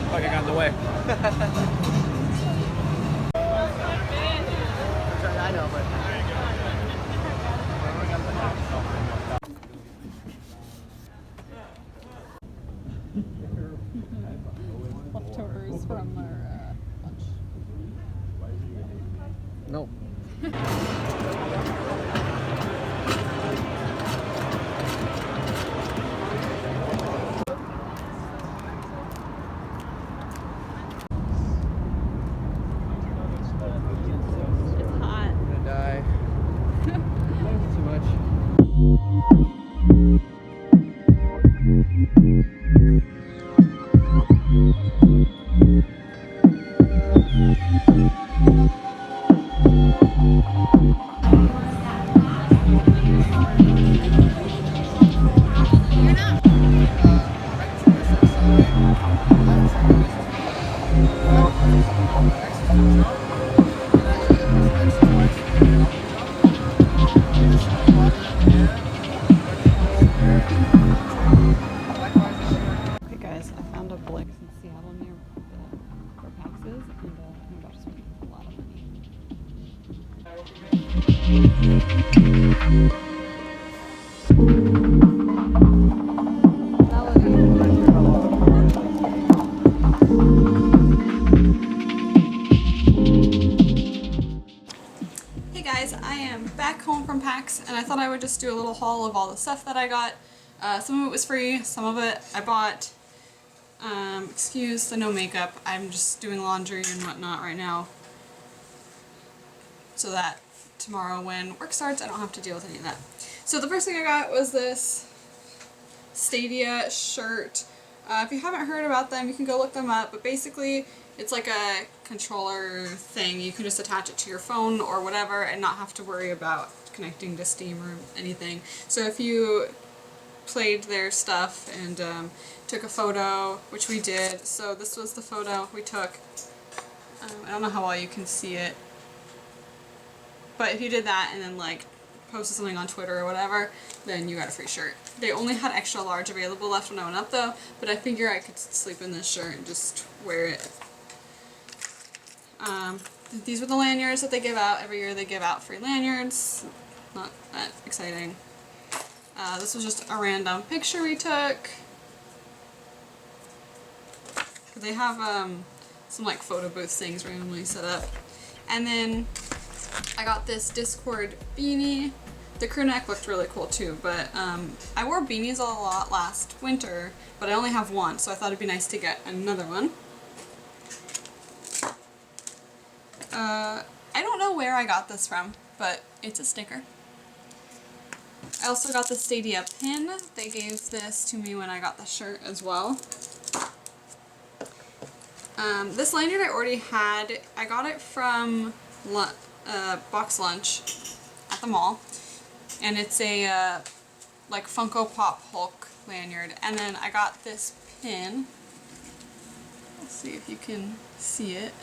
Like I got in the way. I know, but leftovers from our lunch. no. It's hot. I'm gonna die. Too much. Okay guys, I found a Blick in Seattle near where PAX is, and I'm about to spend a lot of money. Hey guys, I am back home from PAX, and I thought I would just do a little haul of all the stuff that I got. Some of it was free, some of it I bought. Excuse the no makeup, I'm just doing laundry and whatnot right now, so that tomorrow when work starts I don't have to deal with any of that. So the first thing I got was this Stadia shirt. If you haven't heard about them, you can go look them up, but basically it's like a controller thing. You can just attach it to your phone or whatever and not have to worry about connecting to Steam or anything. So if you played their stuff and took a photo, which we did, so this was the photo we took. I don't know how well you can see it, but if you did that and then like posted something on Twitter or whatever, then you got a free shirt. They only had extra large available left when I went up though, but I figure I could sleep in this shirt and just wear it. These were the lanyards that they give out. Every year they give out free lanyards. Not that exciting. This was just a random picture we took. They have some like photo booth things randomly set up. And then I got this Discord beanie. The crew neck looked really cool too, but I wore beanies a lot last winter, but I only have one, so I thought it'd be nice to get another one. I don't know where I got this from, but it's a sticker. I also got the Stadia pin. They gave this to me when I got the shirt as well. This lanyard I already had. I got it from Box Lunch at the mall, and it's a like Funko Pop Hulk lanyard. And then I got this pin. Let's see if you can see it.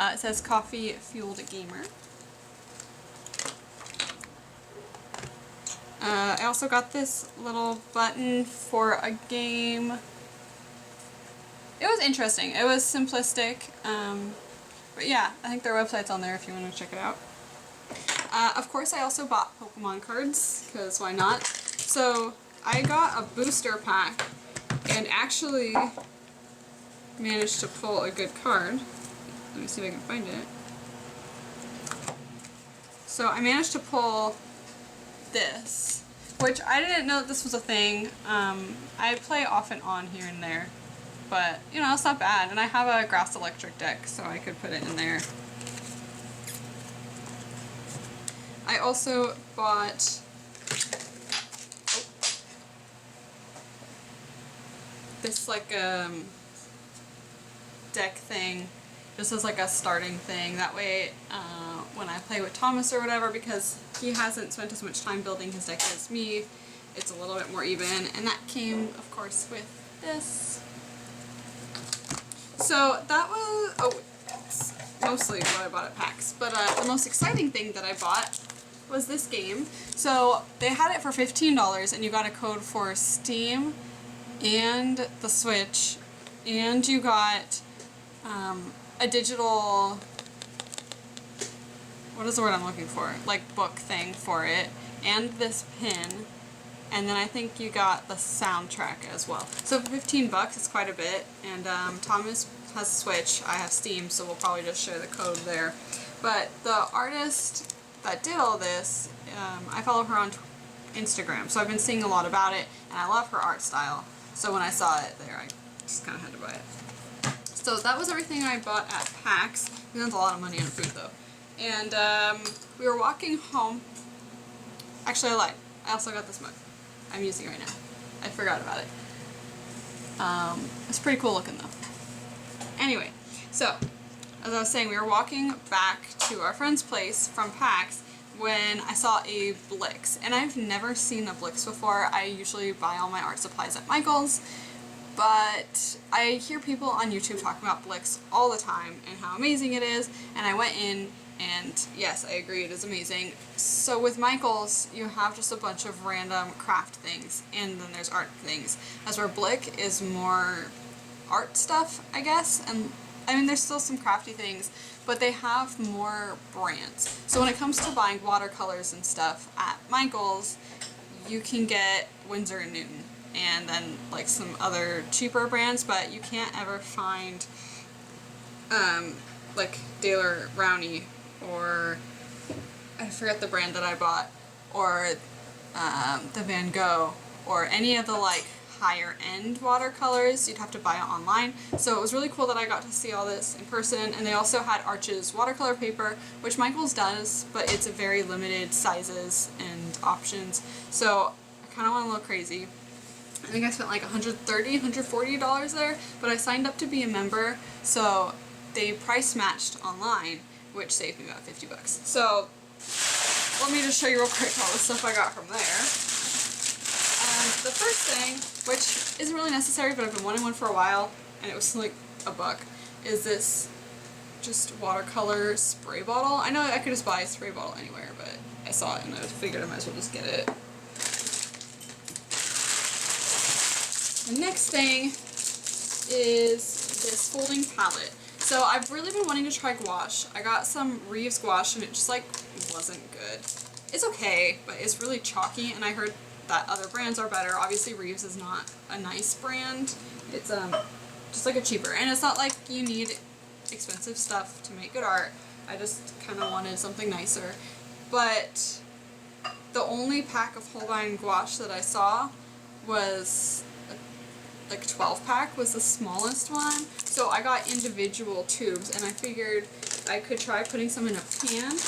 It says Coffee Fueled Gamer. I also got this little button for a game. It was interesting. It was simplistic, but yeah, I think their website's on there if you want to check it out. Of course, I also bought Pokemon cards, because why not? So I got a booster pack and actually managed to pull a good card. Let me see if I can find it. So I managed to pull this, which I didn't know that this was a thing. I play off and on here and there, but you know, it's not bad. And I have a Grass Electric deck, so I could put it in there. I also bought this like deck thing, just as like a starting thing. That way, when I play with Thomas or whatever, because he hasn't spent as much time building his deck as me, it's a little bit more even. And that came, of course, with this. So that was, oh, it's mostly what I bought at PAX. But the most exciting thing that I bought was this game. So they had it for $15, and you got a code for Steam and the Switch, and you got a digital, what is the word I'm looking for? Like book thing for it, and this pin, and then I think you got the soundtrack as well. So for 15 bucks, it's quite a bit, and Thomas has a Switch, I have Steam, so we'll probably just share the code there. But the artist that did all this, I follow her on Instagram, so I've been seeing a lot about it, and I love her art style. So when I saw it there, I just kind of had to buy it. So that was everything I bought at PAX. We spent a lot of money on food though. And we were walking home. Actually, I lied. I also got this mug I'm using right now. I forgot about it. It's pretty cool looking though. Anyway, so as I was saying, we were walking back to our friend's place from PAX when I saw a Blix. And I've never seen a Blix before. I usually buy all my art supplies at Michael's. But I hear people on YouTube talking about Blix all the time and how amazing it is, and I went in and yes, I agree, it is amazing. So with Michael's, you have just a bunch of random craft things, and then there's art things. As where Blick is more art stuff, I guess, and I mean there's still some crafty things, but they have more brands. So when it comes to buying watercolors and stuff at Michael's, you can get Winsor & Newton, and then like some other cheaper brands, but you can't ever find like Daler Rowney, or I forget the brand that I bought, or the Van Gogh, or any of the like higher end watercolors. You'd have to buy it online. So it was really cool that I got to see all this in person. And they also had Arch's watercolor paper, which Michael's does, but it's a very limited sizes and options. So I kind of went a little crazy. I think I spent like $130, $140 there, but I signed up to be a member, so they price matched online, which saved me about 50 bucks. So let me just show you real quick all the stuff I got from there. The first thing, which isn't really necessary, but I've been wanting one for a while, and it was like $1, is this just watercolor spray bottle. I know I could just buy a spray bottle anywhere, but I saw it and I figured I might as well just get it. The next thing is this folding palette. So I've really been wanting to try gouache. I got some Reeves gouache and it just like wasn't good. It's okay, but it's really chalky, and I heard that other brands are better. Obviously Reeves is not a nice brand. It's just like a cheaper, and it's not like you need expensive stuff to make good art. I just kind of wanted something nicer. But the only pack of Holbein gouache that I saw was like 12 pack was the smallest one, so I got individual tubes, and I figured I could try putting some in a pan.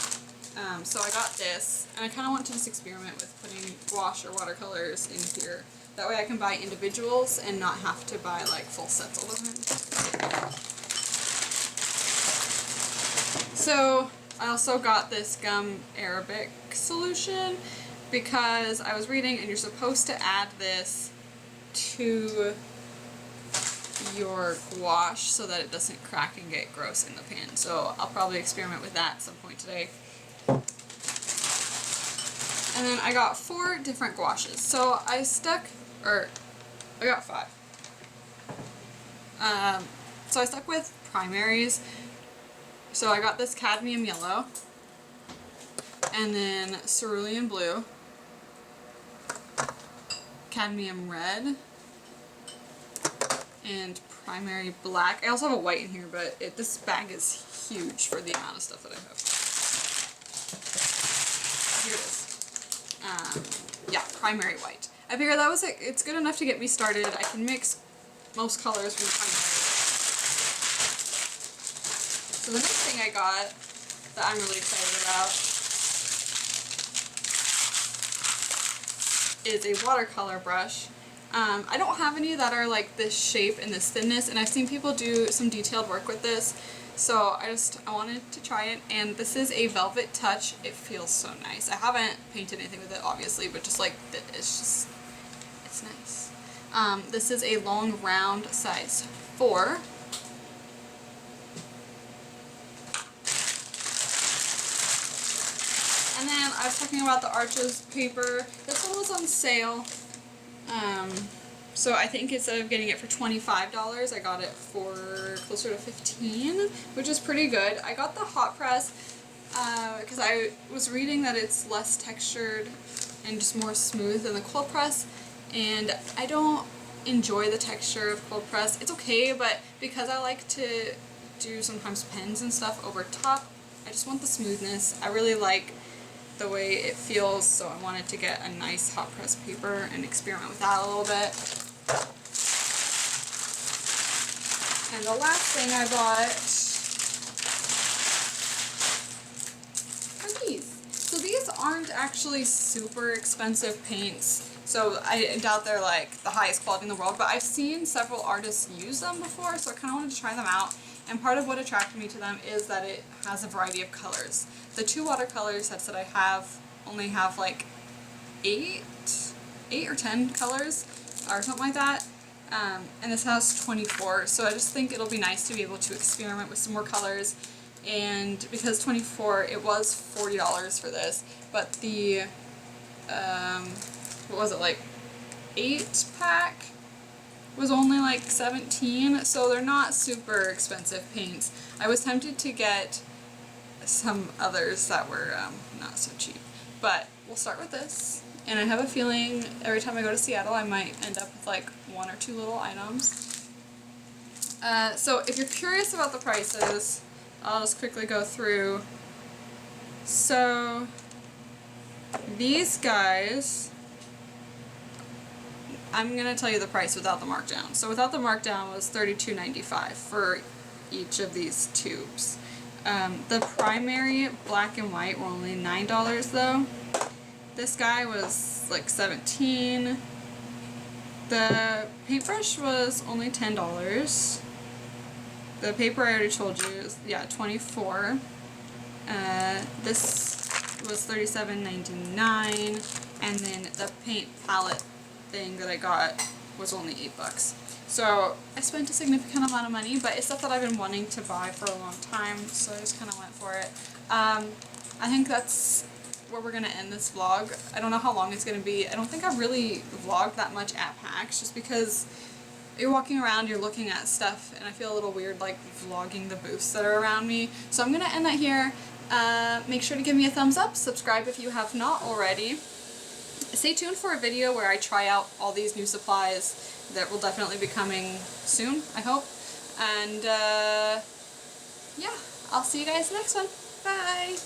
So I got this, and I kind of want to just experiment with putting gouache or watercolors in here. That way I can buy individuals and not have to buy like full sets all the time. So I also got this gum Arabic solution because I was reading and you're supposed to add this to your gouache so that it doesn't crack and get gross in the pan. So I'll probably experiment with that at some point today. And then I got 4 different gouaches. So I got 5. So I stuck with primaries. So I got this cadmium yellow, and then cerulean blue, cadmium red, and primary black. I also have a white in here, but this bag is huge for the amount of stuff that I have. Here it is. Yeah, primary white. I figured that was it. It's good enough to get me started. I can mix most colors from primary. So the next thing I got that I'm really excited about is a watercolor brush. I don't have any that are like this shape and this thinness, and I've seen people do some detailed work with this, so I wanted to try it. And this is a Velvet Touch. It feels so nice. I haven't painted anything with it obviously, but just like it's nice. This is a long round size 4. And then I was talking about the Arches paper. This one was on sale. So I think instead of getting it for $25, I got it for closer to $15, which is pretty good. I got the hot press because I was reading that it's less textured and just more smooth than the cold press, and I don't enjoy the texture of cold press. It's okay, but because I like to do sometimes pens and stuff over top, I just want the smoothness. I really like the way it feels, so I wanted to get a nice hot press paper and experiment with that a little bit. And the last thing I bought are these. So these aren't actually super expensive paints, so I doubt they're like the highest quality in the world, but I've seen several artists use them before, so I kind of wanted to try them out. And part of what attracted me to them is that it has a variety of colors. The 2 watercolor sets that I have only have like 8 or 10 colors or something like that. And this has 24, so I just think it'll be nice to be able to experiment with some more colors. And because 24, it was $40 for this, but the, what was it, like 8-pack was only like 17, so they're not super expensive paints. I was tempted to get some others that were not so cheap, but we'll start with this. And I have a feeling every time I go to Seattle I might end up with like 1 or 2 little items. So if you're curious about the prices, I'll just quickly go through. So these guys, I'm going to tell you the price without the markdown. So without the markdown was $32.95 for each of these tubes. The primary black and white were only $9 though. This guy was like $17. The paintbrush was only $10. The paper I already told you is, yeah, $24. This was $37.99, and then the paint palette thing that I got was only $8. So I spent a significant amount of money, but it's stuff that I've been wanting to buy for a long time, so I just kind of went for it. I think that's where we're going to end this vlog. I don't know how long it's going to be. I don't think I've really vlogged that much at PAX, just because you're walking around, you're looking at stuff, and I feel a little weird like vlogging the booths that are around me. So I'm going to end that here. Make sure to give me a thumbs up, subscribe if you have not already. Stay tuned for a video where I try out all these new supplies that will definitely be coming soon, I hope. And yeah, I'll see you guys next one. Bye!